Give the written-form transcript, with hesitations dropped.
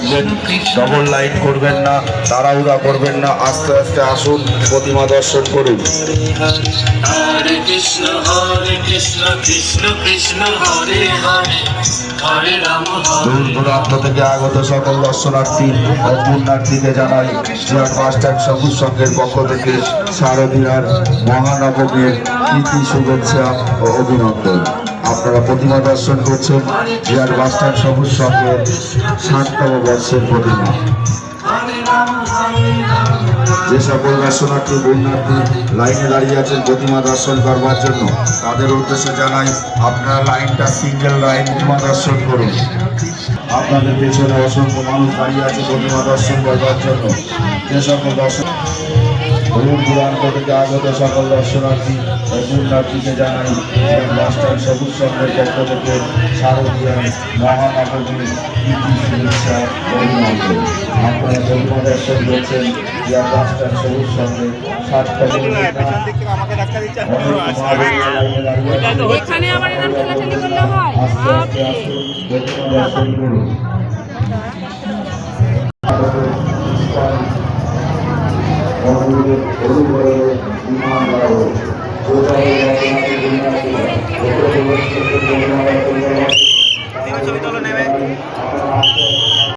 রাখবেন, double line করবেন না, তাড়াহুড়া করবেন না, আস্তে আস্তে আসুন, প্রতিমা দর্শন করুন। হরে কৃষ্ণ কৃষ্ণ কৃষ্ণ হরে হরে হরে রাম দূর দূরান্ত থেকে আগত সকল দর্শনার্থী ও পুণ্যার্থীকে জানাই জিয়াট বাসস্ট্যান্ড সবুজ সংঘের পক্ষ থেকে শারদীয়ার মহানবমীর প্রীতি শুভেচ্ছা ও অভিনন্দন। আপনারা প্রতিমা দর্শন করছেন জিয়াট বাসস্ট্যান্ড সবুজ সংঘের 60তম বর্ষের প্রতিমা। যে সকল দর্শনার্থী পুণ্যার্থী লাইনে দাঁড়িয়ে আছেন প্রতিমা দর্শন করবার জন্য, তাদের উদ্দেশ্যে জানাই আপনারা লাইনটা সিঙ্গেল লাইন প্রতিমা দর্শন করুন। আপনাদের পেছনে অসংখ্য মানুষ দাঁড়িয়ে আছে প্রতিমা দর্শন করবার জন্য। যে সকল দর্শন দূর দূরান্ত থেকে আগত সকল দর্শনার্থী ও পুণ্যার্থীকে জানাই বাসস্ট্যান্ড সবুজ সংঘের পক্ষ থেকে শারদীয়ার মহানবমীর প্রীতি শুভেচ্ছা ও অভিনন্দন। আপনারা প্রতিমা দর্শন করছেন জিয়াট বাসস্ট্যান্ড সবুজ সংঘের 60তম এখানে আবার এরকম ঠেলাঠেলি করলে হয়। দর্শন করুন। অনুগ্রহ বিমান